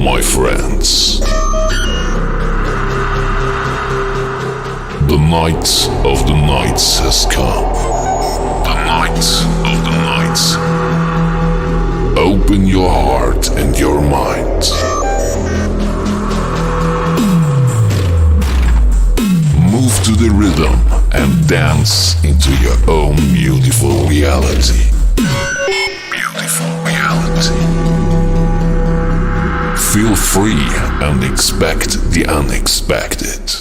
my friends. The night of the nights has come. The night of the nights. Open your heart and your mind. Move to the rhythm and dance into your own beautiful reality. Beautiful reality. Feel free and expect the unexpected.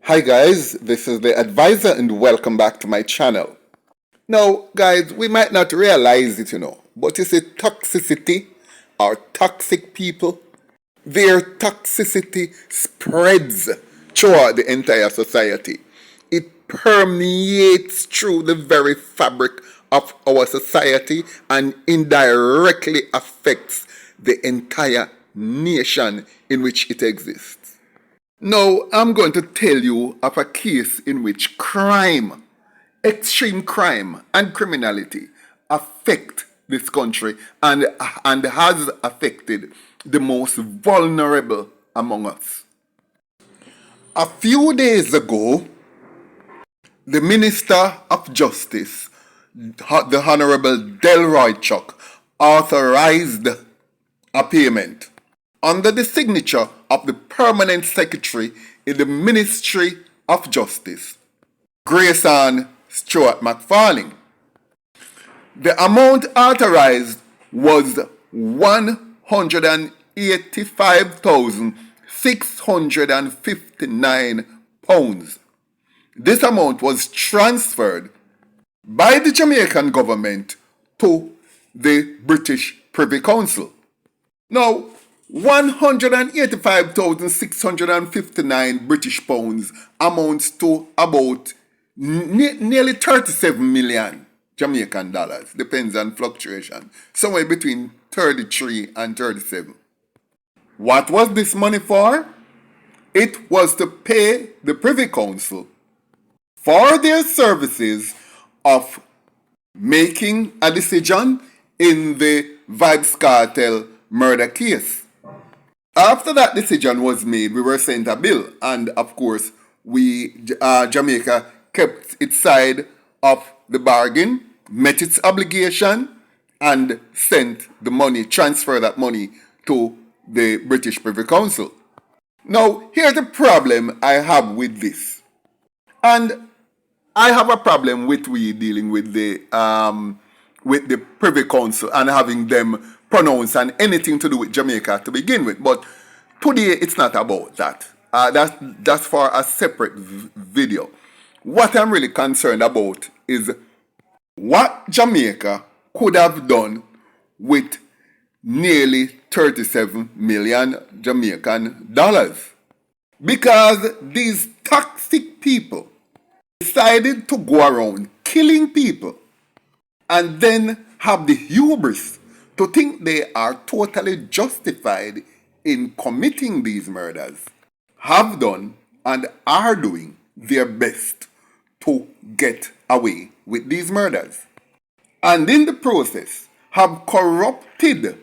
Hi guys, this is the advisor and welcome back to my channel. Now guys, we might not realize it, but you see toxicity or toxic people, their toxicity spreads throughout the entire society. It permeates through the very fabric of our society and indirectly affects the entire nation in which it exists. Now, I'm going to tell you of a case in which crime, extreme crime and criminality affect this country and has affected the most vulnerable among us. A few days ago, the Minister of Justice, the Honorable Delroy Chuck, authorized a payment under the signature of the Permanent Secretary in the Ministry of Justice, Grayson Stuart McFarling. The amount authorized was £185,659. This amount was transferred by the Jamaican government to the British Privy Council. Now, 185,659 British pounds amounts to about nearly 37 million Jamaican dollars, depends on fluctuation, somewhere between 33 and 37. What was this money for? It was to pay the Privy Council for their services of making a decision in the Vybz Kartel murder case. After that decision was made, we were sent a bill, and of course, Jamaica kept its side of the bargain, met its obligation, and sent the money, transferred that money to the British Privy Council. Now, here's the problem I have with this. And I have a problem with dealing with the Privy Council and having them pronounce on anything to do with Jamaica to begin with. But today, it's not about that. That's for a separate video. What I'm really concerned about is what Jamaica could have done with nearly 37 million Jamaican dollars. Because these toxic people decided to go around killing people and then have the hubris to think they are totally justified in committing these murders, have done and are doing their best to get away with these murders, and in the process have corrupted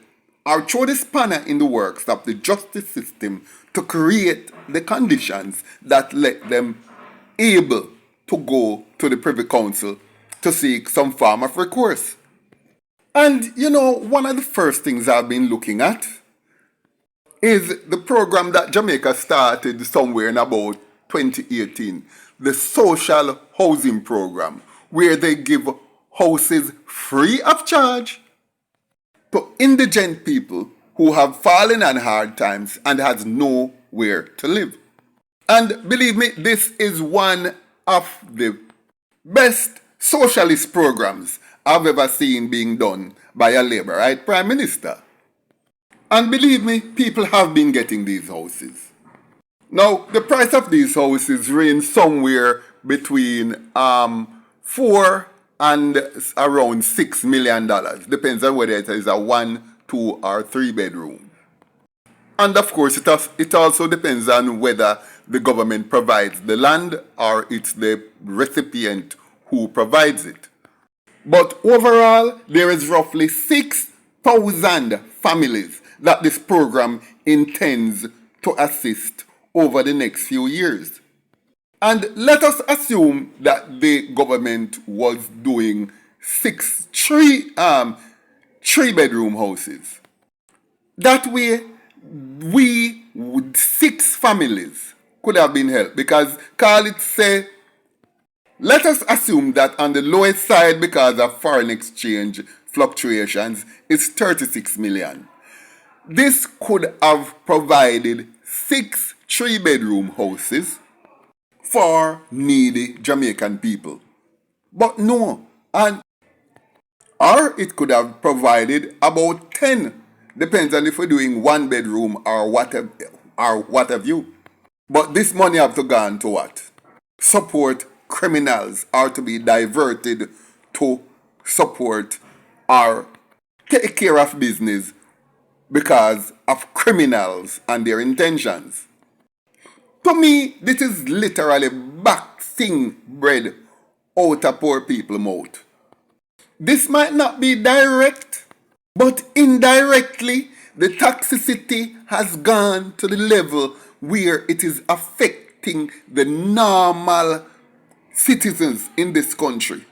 or thrown the spanner in the works of the justice system to create the conditions that let them able to go to the Privy Council to seek some form of recourse. And one of the first things I've been looking at is the program that Jamaica started somewhere in about 2018, the social housing program, where they give houses free of charge to indigent people who have fallen on hard times and has nowhere to live. And believe me, this is one of the best socialist programs I've ever seen being done by a Labour right Prime Minister. And believe me, people have been getting these houses. Now, the price of these houses range somewhere between $4 and around $6 million. Depends on whether it is a 1, 2 or 3 bedroom. And of course, it also depends on whether the government provides the land or it's the recipient who provides it. But overall, there is roughly 6 1,000 families that this program intends to assist over the next few years. And let us assume that the government was doing three-bedroom houses. That way, we would 6 families could have been helped, because call it say, let us assume that on the lowest side, because of foreign exchange fluctuations, it's 36 million. This could have provided 6 3-bedroom houses for needy Jamaican people. But no, or it could have provided about 10, depends on if we're doing 1 bedroom or what have you. But this money have to go on to what? Support criminals, or to be diverted to support or take care of business because of criminals and their intentions. To me, this is literally boxing bread out of poor people's mouth. This might not be direct, but indirectly, the toxicity has gone to the level where it is affecting the normal citizens in this country.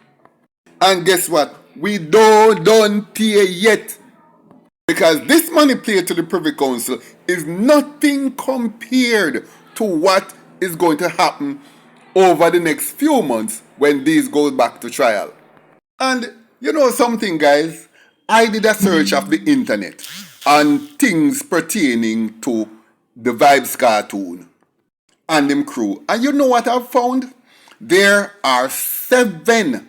And guess what? We don't pay yet. Because this money paid to the Privy Council is nothing compared to what is going to happen over the next few months when these goes back to trial. And you know something, guys? I did a search of the internet on things pertaining to the Vybz cartoon and them crew. And you know what I've found? There are 7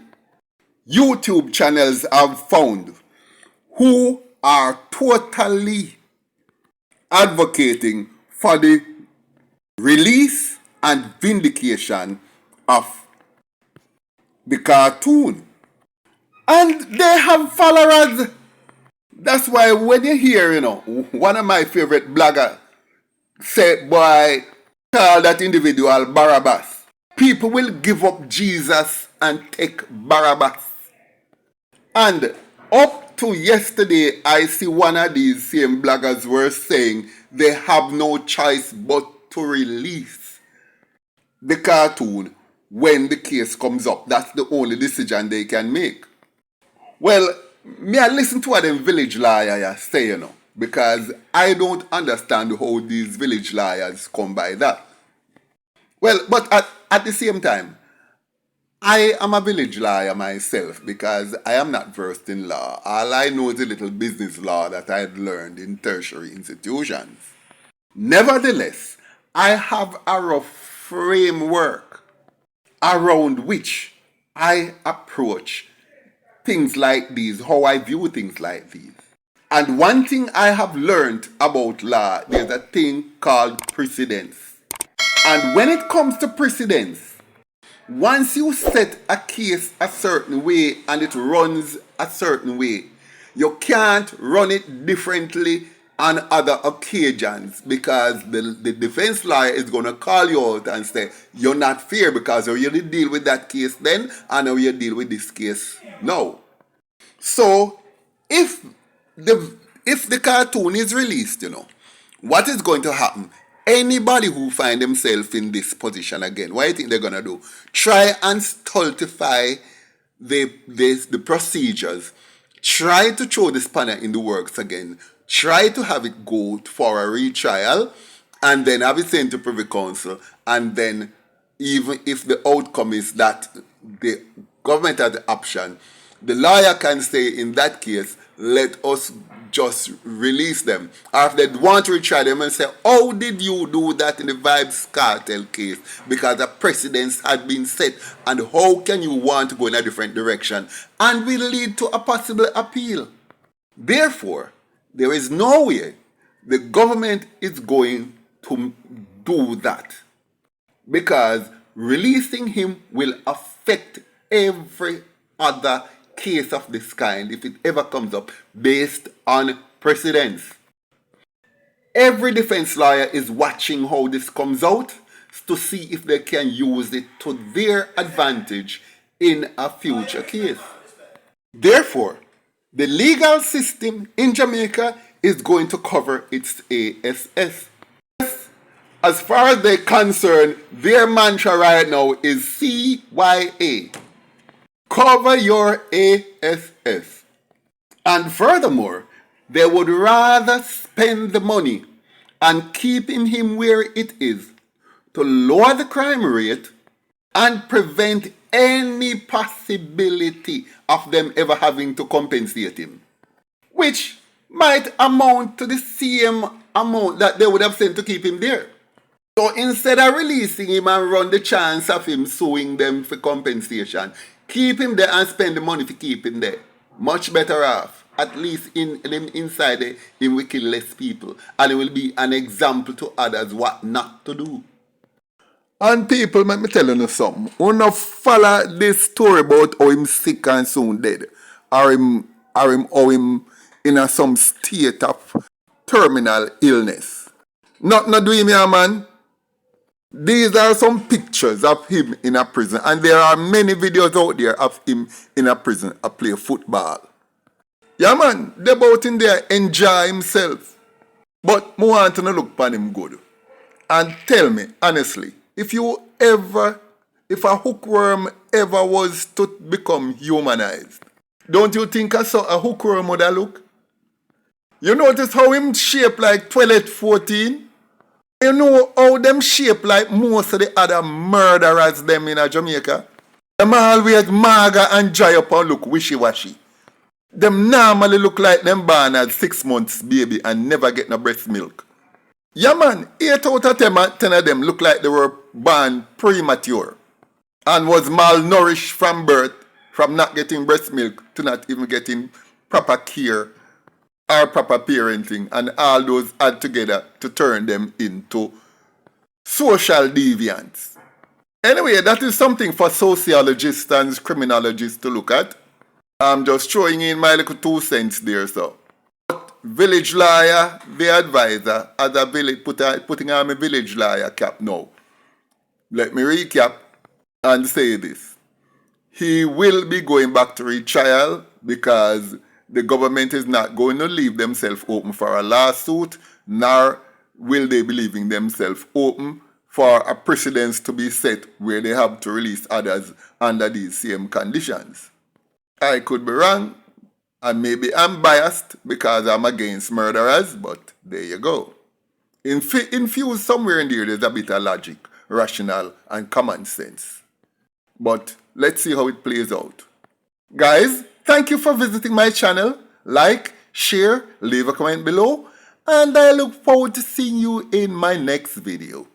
YouTube channels I've found who are totally advocating for the release and vindication of the cartoon. And they have followers. That's why when you hear, one of my favorite bloggers said, boy, call that individual Barabbas. People will give up Jesus and take Barabbas. And up to yesterday, I see one of these same bloggers were saying they have no choice but to release the cartoon when the case comes up. That's the only decision they can make. Well, me I listen to what them village lawyers say, because I don't understand how these village lawyers come by that. Well, but at the same time, I am a village lawyer myself because I am not versed in law. All I know is a little business law that I had learned in tertiary institutions. Nevertheless, I have a rough framework around which I approach things like these, how I view things like these. And one thing I have learned about law, there's a thing called precedence. And when it comes to precedence, once you set a case a certain way and it runs a certain way, you can't run it differently on other occasions, because the defense lawyer is going to call you out and say, you're not fair because you already deal with that case then and now you deal with this case now. So if the cartoon is released, what is going to happen? Anybody who find themselves in this position again, what do you think they're going to do? Try and stultify the procedures. Try to throw the spanner in the works again. Try to have it go for a retrial and then have it sent to Privy Council. And then even if the outcome is that the government has the option, the lawyer can say in that case, let us just release them. Or if they want to retry them and say, how did you do that in the Vybz Kartel case? Because the precedence had been set, and how can you want to go in a different direction? And will lead to a possible appeal. Therefore, there is no way the government is going to do that, because releasing him will affect every other case of this kind if it ever comes up based on precedence. Every defense lawyer is watching how this comes out to see if they can use it to their advantage in a future case. Therefore, The legal system in Jamaica is going to cover its ASS. As far as they're concerned, their mantra right now is CYA. Cover your ASS. And furthermore, they would rather spend the money and keeping him where it is to lower the crime rate and prevent any possibility of them ever having to compensate him, which might amount to the same amount that they would have sent to keep him there. So instead of releasing him and run the chance of him suing them for compensation, keep him there and spend the money to keep him there. Much better off. At least inside there, he will kill less people. And it will be an example to others what not to do. And people, let me tell you something. You not follow this story about how him sick and soon dead. Or him how him in some state of terminal illness. Not doing me, man. These are some pictures of him in a prison. And there are many videos out there of him in a prison play football. Yeah, man, they both in there enjoy himself. But I want to look upon him good. And tell me, honestly, if a hookworm ever was to become humanized, don't you think a hookworm would have look? You notice how him shaped like toilet 14? You know how them shape like most of the other murderers them in Jamaica? Them always maga and dry up and look wishy-washy. Them normally look like them born as 6 months baby and never get no breast milk. Yeah man, 8 out of 10 of them look like they were born premature and was malnourished from birth, from not getting breast milk to not even getting proper care or proper parenting, and all those add together to turn them into social deviants. Anyway, that is something for sociologists and criminologists to look at. I'm just throwing in my little 2 cents there, so. But village lawyer, the advisor, as a village, putting on my village lawyer cap now. Let me recap and say this. He will be going back to retrial because the government is not going to leave themselves open for a lawsuit, nor will they be leaving themselves open for a precedence to be set where they have to release others under these same conditions. I could be wrong, and maybe I'm biased because I'm against murderers, but there you go. Infused somewhere in there, there's a bit of logic, rational, and common sense. But let's see how it plays out. Guys, thank you for visiting my channel. Like, share, leave a comment below, and I look forward to seeing you in my next video.